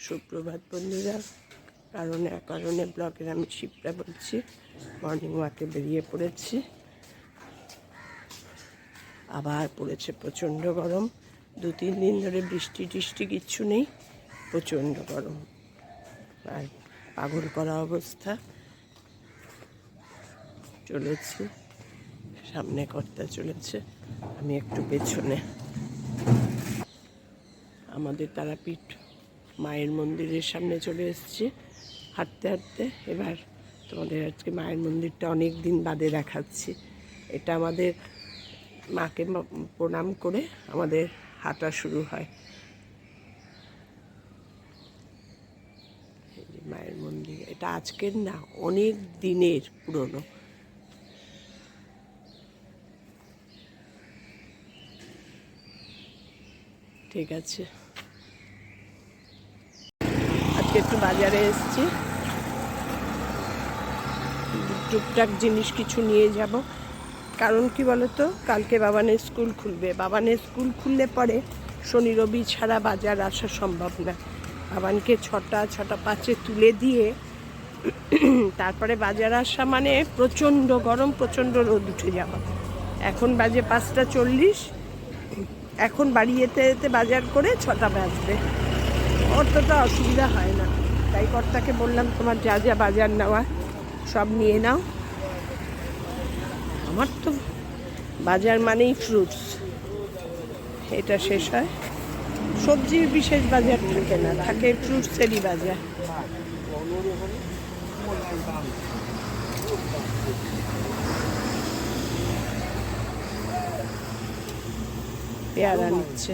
সুপ্রভাত বন্ধুরা। কারণে অকারণে ব্লগের আমি শিপ্রা বলছি। মর্নিং ওয়াকে বেরিয়ে পড়েছি। আবার পড়েছে প্রচণ্ড গরম। 2-3 দিন ধরে বৃষ্টি টিষ্টি কিচ্ছু নেই, প্রচণ্ড গরম আর পাগল করা অবস্থা। চলেছি, সামনে কর্তা চলেছে, আমি একটু পেছনে। আমাদের তারাপীঠ মায়ের মন্দিরের সামনে চলে এসেছি হাঁটতে হাঁটতে। এবার তোমাদের আজকে মায়ের মন্দিরটা অনেক দিন বাদে দেখাচ্ছি। এটা আমাদের মাকে প্রণাম করে আমাদের হাঁটা শুরু হয়। এই যে মায়ের মন্দির, এটা আজকের না, অনেক দিনের পুরনো। ঠিক আছে, আজকে একটু বাজারে এসেছি, টুকটাক জিনিস কিছু নিয়ে যাব। কারণ কি বলতো, কালকে বাবানের স্কুল খুলবে। বাবানের স্কুল খুললে পরে শনি রবি ছাড়া বাজার আসা সম্ভব না। বাবানকে 6টা 5 তুলে দিয়ে তারপরে বাজার আসা মানে প্রচণ্ড গরম, প্রচণ্ড রোদ উঠে যাওয়া। এখন বাজে 5টা 40, এখন বাড়ি যেতে যেতে বাজার করে 6টা বাজবে। অতটা অসুবিধা হয় না। তাই কর্তাকে বললাম, তোমার যা যা বাজার নেওয়া সব নিয়ে নাও। আমার তো বাজার মানেই ফ্রুটস, এটা শেষ হয়। সবজির বিশেষ বাজার থাকে না, থাকে ফ্রুটসেরই বাজার। পেয়ারা নিচ্ছে,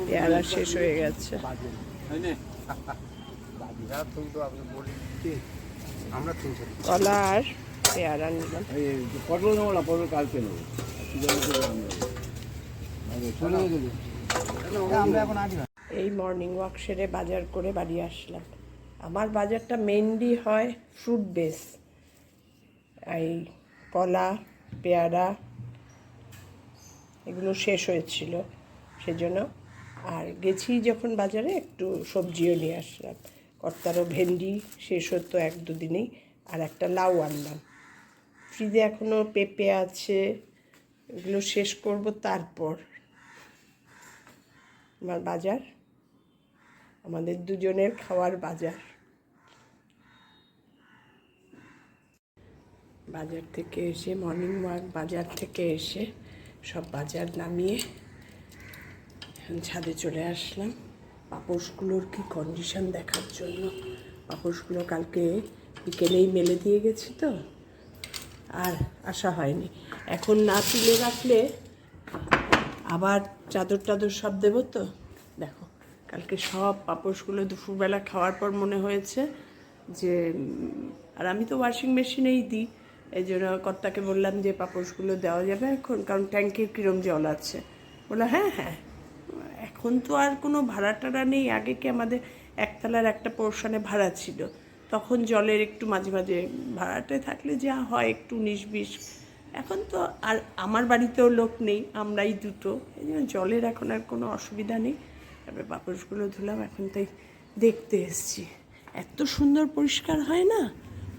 পেয়ারা শেষ হয়ে গেছে। কলা আর পেয়ারা নিলাম। পটল নেবো না, পটল কালকে নেবো। এই মর্নিং ওয়াক সেরে বাজার করে বাড়ি আসলাম। আমার বাজারটা মেনলি হয় ফ্রুট বেস, এই কলা পেয়ারা এগুলো শেষ হয়েছিল সেজন্য। আর গেছি যখন বাজারে, একটু সবজিও নিয়ে আসলাম। কর্তারও ভেন্ডি শেষ হতো 1-2 দিনেই, আর একটা লাউ আনলাম। ফ্রিজে এখনও পেঁপে আছে, এগুলো শেষ করব তারপর। আমার বাজার, আমাদের দুজনের খাওয়ার বাজার। বাজার থেকে এসে মর্নিং ওয়াক, বাজার থেকে এসে সব বাজার নামিয়ে ছাদে চলে আসলাম পাপোশগুলোর কি কন্ডিশন দেখার জন্য। পাপোশগুলো কালকে বিকেলেই মেলে দিয়ে গেছি তো, আর আসা হয়নি। এখন না তুলে রাখলে আবার চাদর টাদর সব দেবো তো। দেখো, কালকে সব পাপোশগুলো দুপুরবেলা খাওয়ার পর মনে হয়েছে যে, আর আমি তো ওয়াশিং মেশিনেই দিই, এই জন্য কর্তাকে বললাম যে পাপোশগুলো দেওয়া যাবে এখন, কারণ ট্যাঙ্কির কীরম জল আছে। বললো হ্যাঁ হ্যাঁ, এখন তো আর কোনো ভাড়া টাড়া নেই। আগে কি আমাদের একতলার একটা পোর্শনে ভাড়া ছিল, তখন জলের একটু মাঝে মাঝে ভাড়াটায় থাকলে যা হয় একটু 19-20। এখন তো আর আমার বাড়িতেও লোক নেই, আমরাই দুটো, এই জন্য জলের এখন আর কোনো অসুবিধা নেই। তারপরে পাপোশগুলো ধুলাম, এখন তাই দেখতে এসছি। এত সুন্দর পরিষ্কার হয় না।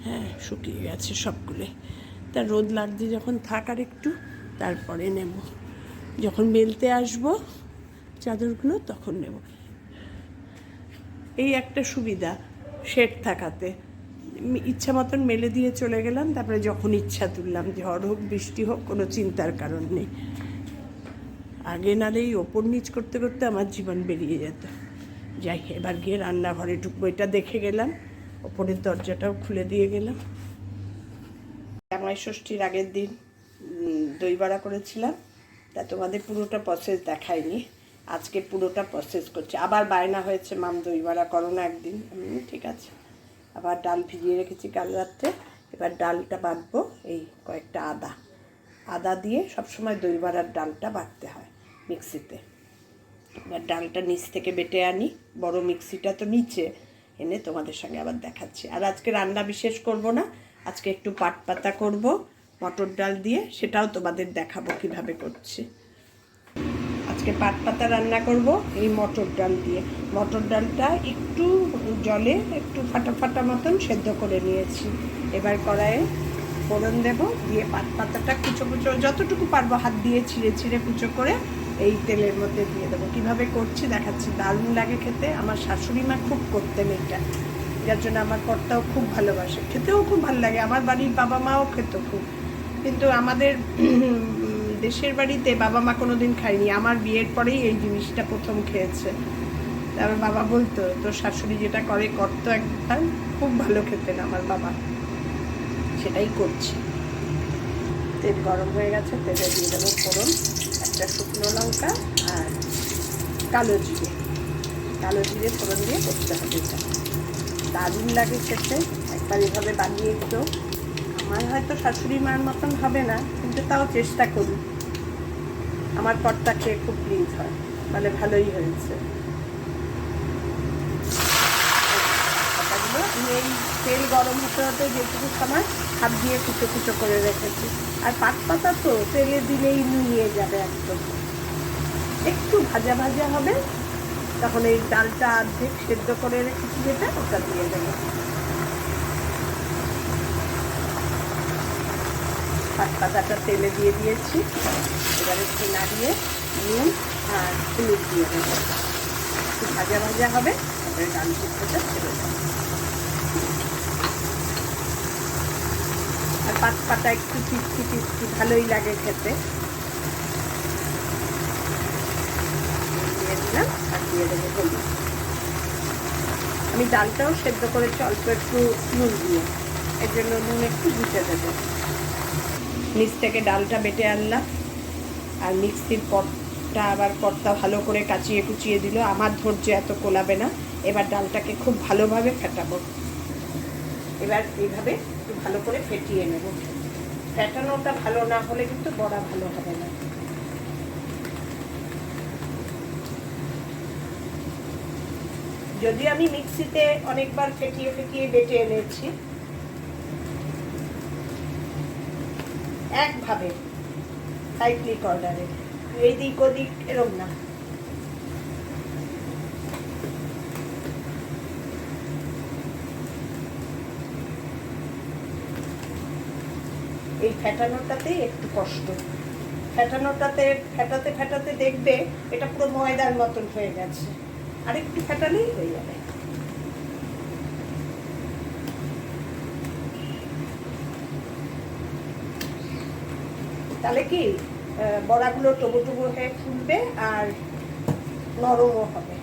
হ্যাঁ, শুকিয়ে গেছে সবগুলো। তা রোদ লাগছে যখন, থাক আর একটু, তারপরে নেব। যখন মেলতে আসবো চাদরগুলো তখন নেব। এই একটা সুবিধা শেড থাকাতে, ইচ্ছা মতন মেলে দিয়ে চলে গেলাম, তারপরে যখন ইচ্ছা তুললাম। ঝড় হোক বৃষ্টি হোক, কোনো চিন্তার কারণ নেই। আগে নালে এই ওপর নিচ করতে করতে আমার জীবন বেরিয়ে যেত। যাই, এবার গিয়ে রান্নাঘরে ঢুকবো। এটা দেখে গেলাম, ওপরের দরজাটাও খুলে দিয়ে গেলাম। জামাই ষষ্ঠীর আগের দিন দই বড়া করেছিলাম, তা তোমাদের পুরোটা প্রসেস দেখায়নি। আজকে পুরোটা প্রসেস করছে। আবার বায়না হয়েছে, মাম দই বড়া করো না একদিন। আমি ঠিক আছে। আবার ডাল ভিজিয়ে রেখেছি কাল রাত্রে। এবার ডালটা বাটবো। এই কয়েকটা আদা দিয়ে সবসময় দই বড়ার ডালটা বাটতে হয় মিক্সিতে। এবার ডালটা নিচ থেকে বেটে আনি, বড় মিক্সিটা তো নিচে এনে তোমাদের সঙ্গে আবার দেখাচ্ছি। আর আজকে রান্না বিশেষ করব না, আজকে একটু পাট পাতা করবো মটর ডাল দিয়ে, সেটাও তোমাদের দেখাবো কিভাবে করছি। আজকে পাট পাতা রান্না করব এই মটর ডাল দিয়ে। মটর ডালটা একটু জলে একটু ফাটা ফাটা মতন সেদ্ধ করে নিয়েছি। এবার কড়াইয়ে ফোড়ন দেব, দিয়ে পাট পাতাটা কুচো কুচো যতটুকু পারবো হাত দিয়ে ছিঁড়ে ছিঁড়ে কুচো করে এই তেলের মধ্যে দিয়ে দেবো। কীভাবে করছি দেখাচ্ছি, দারুণ লাগে খেতে। আমার শাশুড়ি মা খুব করতেন এইটা, যার জন্য আমার কর্তাও খুব ভালোবাসে, খেতেও খুব ভালো লাগে। আমার বাড়ির বাবা মাও খেত খুব, কিন্তু আমাদের দেশের বাড়িতে বাবা মা কোনো দিন খায়নি। আমার বিয়ের পরেই এই জিনিসটা প্রথম খেয়েছে। তারপর বাবা বলতো, তোর শাশুড়ি যেটা করে করতো একবার, খুব ভালো খেতেন আমার বাবা, সেটাই করছি। তেল গরম হয়ে গেছে, তেলে দিয়ে দেবো ফোড়ন, একটা শুকনো লঙ্কা আর কালো জিরে ফোড়ন দিয়ে করতে হবে। এটা দারুণ লাগে খেতে, একবার এভাবে বানিয়ে একটু। আমার হয়তো শাশুড়ি মার মতন হবে না, কিন্তু তাও চেষ্টা করি। আমার কর্তা খেয়ে খুব প্লিজ হয়, মানে ভালোই হয়েছে। পাতাগুলো আমি এই তেল গরম হতে হতে যেটুকু সময় হাত দিয়ে কুচো কুচো করে রেখেছি। আর পাট পাতা তো তেলে দিলেই নুয়ে যাবে একদম। একটু ভাজা ভাজা হবে, তখন এই ডালটা অর্ধেক সেদ্ধ করে রেখেছি যেটা, ওটা দিয়ে দেবো। পাট পাতাটা তেলে দিয়ে দিয়েছি, এবার একটু নাড়িয়ে নুন আর হলুদ দিয়ে দেবো। একটু ভাজা ভাজা হবে, তারপরে ডাল সিদ্ধটা ছেড়ে দেবো। আর পাট পাতা একটু টিপটি টিপটি ভালোই লাগে খেতে। দিয়ে দিলাম আর দিয়ে দেবো হলুদ। আমি ডালটাও সেদ্ধ করেছি অল্প একটু নুন দিয়ে, এর জন্য নুন একটু বুঝে দেবো। নিচ থেকে ডালটা বেটে আনলাম, আর মিক্সির পটটা আবার কর্তা ভালো করে কাচিয়ে কুচিয়ে দিল। আমার ধৈর্য এত কোলাবে না। এবার ডালটাকে খুব ভালোভাবে ফেটাবো। এবার এইভাবে একটু ভালো করে ফেটিয়ে নেব। ফেটানোটা ভালো না হলে কিন্তু বড়া ভালো হবে না। যদি আমি মিক্সিতে অনেকবার ফেটিয়ে ফেটিয়ে বেটে এনেছি, একভাবে সাইক্লিক অর্ডারে, এদিক ওদিক এরম না। এই ফেটানোটাতেই একটু কষ্ট। ফেটানোটাতে ফেটাতে ফেটাতে দেখবে এটা পুরো ময়দার মতন হয়ে গেছে, আর একটু ফেটালেই হয়ে যাবে। তাহলে কি বড়াগুলো টুবো টুবো হয়ে ফুলবে আর নরমও হবে।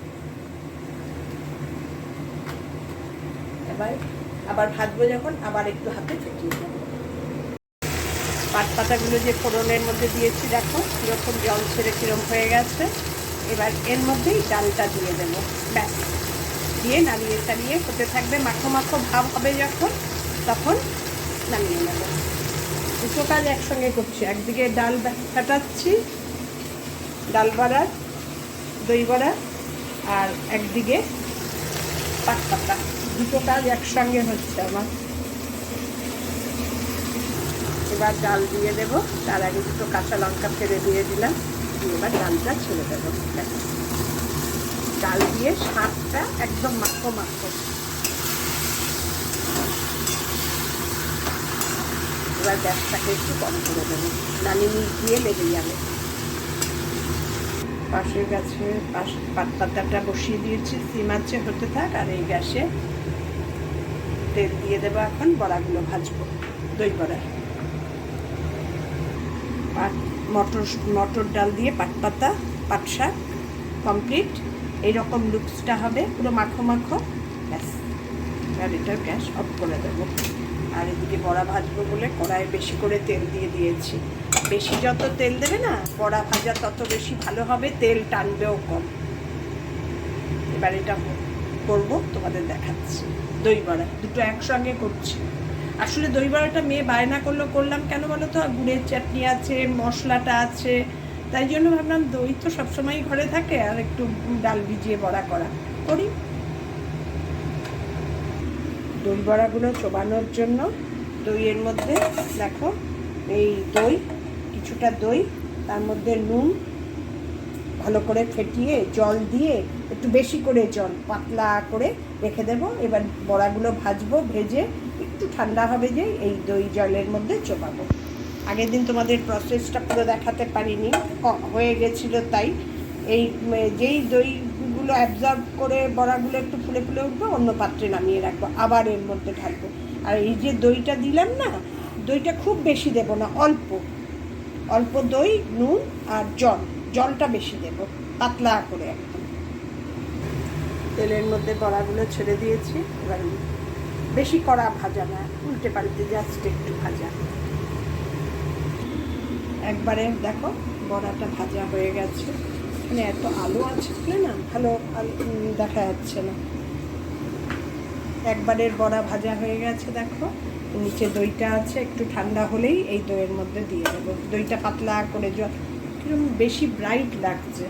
এবার আবার ভাজবো যখন, আবার একটু হাতে ফেটিয়ে দেবো। পাট পাতাগুলো যে ফোড়নের মধ্যে দিয়েছি দেখো কীরকম জল ছেড়ে কীরকম হয়ে গেছে। এবার এর মধ্যেই ডালটা দিয়ে দেবো, ব্যাস। দিয়ে নাড়িয়ে চাড়িয়ে হতে থাকবে, মাখো মাখো ভাব হবে যখন, তখন নামিয়ে নেব। দুটো কাজ একসঙ্গে করছি, একদিকে ডাল ফাটাচ্ছি, ডাল বড়া, দই বড়া, আর একদিকে পাট পাতা। দুটো কাজ একসঙ্গে হচ্ছে আমার। এবার ডাল দিয়ে দেব, তার আগে দুটো কাঁচা লঙ্কা ফেলে দিয়ে দিলাম, দিয়ে এবার ডালটা ছেড়ে দেবো। ডাল দিয়ে শাকটা একদম মাখো মাখো। এবার গ্যাসটাকে একটু কম করে দেবো, নামিয়ে নিচ দিয়ে লেগে যাবে। পাশের গাছে পাট পাতাটা বসিয়ে দিয়েছি, সিম আছে, হতে থাক। আর এই গ্যাসে তেল দিয়ে দেবো, এখন বড়াগুলো ভাজবো, দই বড়া। মটর ডাল দিয়ে পাট পাতা, পাট শাক কমপ্লিট। এইরকম লুকসটা হবে, পুরো মাখো মাখো, ব্যাস। এবার এটার গ্যাস অফ করে দেবো। আর এদিকে বড়া ভাজবো বলে কড়াইয়ে বেশি করে তেল দিয়ে দিয়েছি। বেশি যত তেল দেবে না বড়া ভাজা তত বেশি ভালো হবে, তেল টানবেও কম। এবার এটা করবো, তোমাদের দেখাচ্ছি। দই বড়া দুটো একসঙ্গে করছি। আসলে দই বড়াটা মেয়ে বায়না করলাম কেন বলো তো, গুড়ের চাটনি আছে, মশলাটা আছে, তাই জন্য ভাবলাম দই তো সবসময় ঘরে থাকে, আর একটু ডাল ভিজিয়ে বড়া করি। দই বড়াগুলো চোবানোর জন্য দইয়ের মধ্যে দেখো, এই দই, কিছুটা দই, তার মধ্যে নুন, ভালো করে ফেটিয়ে জল দিয়ে একটু বেশি করে জল পাতলা করে রেখে দেবো। এবার বড়াগুলো ভাজবো, ভেজে একটু ঠান্ডা হবে যে এই দই জলের মধ্যে চোপাবো। আগের দিন তোমাদের প্রসেসটা পুরো দেখাতে পারিনি, হয়ে গেছিলো তাই। এই যেই দইগুলো অ্যাবজর্ব করে বড়াগুলো একটু ফুলে ফুলে উঠবে, অন্য পাত্রে নামিয়ে রাখবো, আবার এর মধ্যে ঢালবো। আর এই যে দইটা দিলাম না, দইটা খুব বেশি দেবো না, অল্প অল্প দই, নুন আর জলটা বেশি দেবো, পাতলা করে একদম। তেলের মধ্যে বড়াগুলো ছেড়ে দিয়েছি। এবার বেশি কড়া ভাজা না, উল্টে পাল্টে জাস্ট একটু ভাজা। একবারে দেখো বড়াটা ভাজা হয়ে গেছে। মানে এত আলো আছে না, ভালো দেখা যাচ্ছে না। একবারের বড়া ভাজা হয়ে গেছে দেখো। নিচে দইটা আছে, একটু ঠান্ডা হলেই এই দইয়ের মধ্যে দিয়ে দেবো। দইটা পাতলা করে কিরকম বেশি ব্রাইট লাগছে,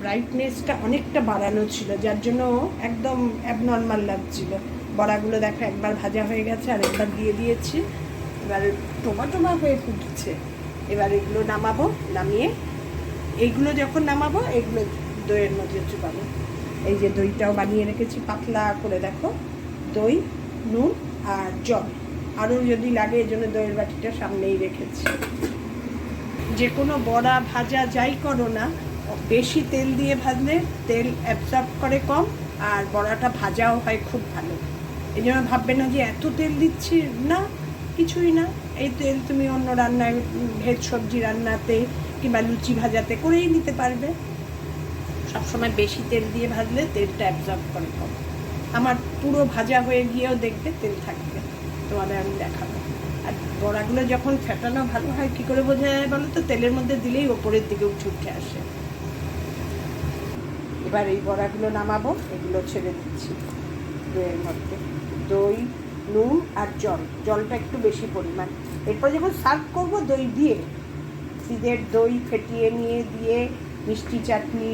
ব্রাইটনেসটা অনেকটা বাড়ানো ছিল, যার জন্য একদম অ্যাবনর্মাল লাগছিল। বড়াগুলো দেখো একবার ভাজা হয়ে গেছে, আর একবার দিয়ে দিয়েছি। এবার টোমা হয়ে ফুটছে। এবার এগুলো নামাবো, নামিয়ে এইগুলো যখন নামাবো এগুলো দইয়ের মধ্যে চুপাবো। এই যে দইটাও বানিয়ে রেখেছি পাতলা করে, দেখো দই, নুন আর জল। আরও যদি লাগে এই জন্য দইয়ের বাটিটা সামনেই রেখেছি। যে কোনো বড়া ভাজা যাই করো না, বেশি তেল দিয়ে ভাজলে তেল অ্যাবজর্ব করে কম, আর বড়াটা ভাজাও হয় খুব ভালো। এই জন্য ভাববে না যে এত তেল দিচ্ছি, না, কিছুই না। এই তেল তুমি অন্য রান্নায়, ভেজ সবজি রান্নাতে কিংবা লুচি ভাজাতে করেই নিতে পারবে। সবসময় বেশি তেল দিয়ে ভাজলে তেলটা অ্যাবজর্ব করে কম। আমার পুরো ভাজা হয়ে গিয়েও দেখবে তেল থাকবে, তোমাদের আমি দেখাবো। আর বড়াগুলো যখন ফেটানো ভালো হয়, কী করে বোঝা যায় বলো তো? তেলের মধ্যে দিলেই ওপরের দিকে উঠে আসে। এবার এই বড়াগুলো নামাবো, এগুলো ছেড়ে দিচ্ছি দইয়ের মধ্যে। দই, নুন আর জলটা একটু বেশি পরিমাণ। এরপর যখন সার্ভ করবো দই দিয়ে, সিদের দই ফেটিয়ে নিয়ে দিয়ে, মিষ্টি চাটনি,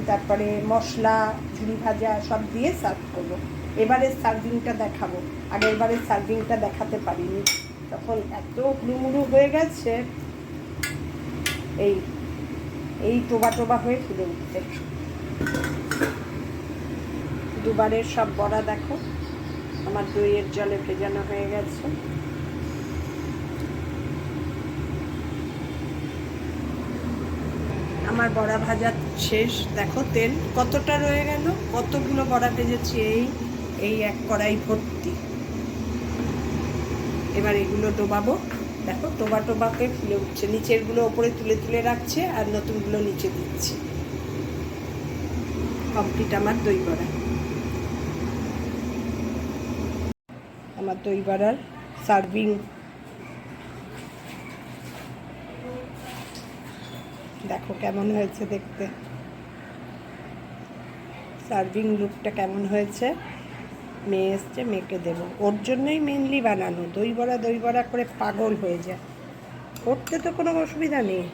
তারপরে মশলা, ঝুড়ি ভাজা সব দিয়ে সার্ভ করবো। এবারে সার্ভিংটা দেখাবো, আগেরবারে সার্ভিংটা দেখাতে পারিনি, তখন এত হুড়ুমুড়ু হয়ে গেছে, এই টোবা হয়ে ফুলে উঠতে। দুবারের সব বড়া দেখো আমার দইয়ের জলে ভেজানো হয়ে গেছে। আমার বড়া ভাজা শেষ। দেখো তেল কতটা রয়ে গেল, কতগুলো বড়া ভেজেছি, এই এক কড়াই ভর্তি। এবার এগুলো ডোবাবো। দেখো টোবাকে ফুলে উঠছে, নিচেরগুলো ওপরে তুলে তুলে রাখছে, আর নতুনগুলো নিচে দিচ্ছি। কমপ্লিট আমার দই বড়া। আমার দই বড়ার সার্ভিং দেখো কেমন হয়েছে দেখতে, সার্ভিং লুকটা কেমন হয়েছে। মেয়ে এসছে, মেয়েকে দেবো, ওর জন্যই মেনলি বানানো। দই বড়া করে পাগল হয়ে যায়, করতে তো কোনো অসুবিধা নেই।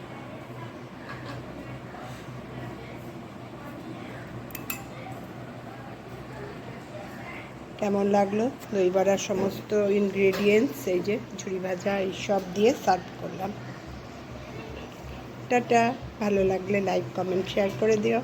কেমন লাগলো দই বড়ার সমস্ত ইনগ্রেডিয়েন্টস, এই যে ঝুড়ি ভাজা, এই সব দিয়ে সার্ভ করলাম। টাটা। ভালো লাগলে লাইক, কমেন্ট, শেয়ার করে দিও।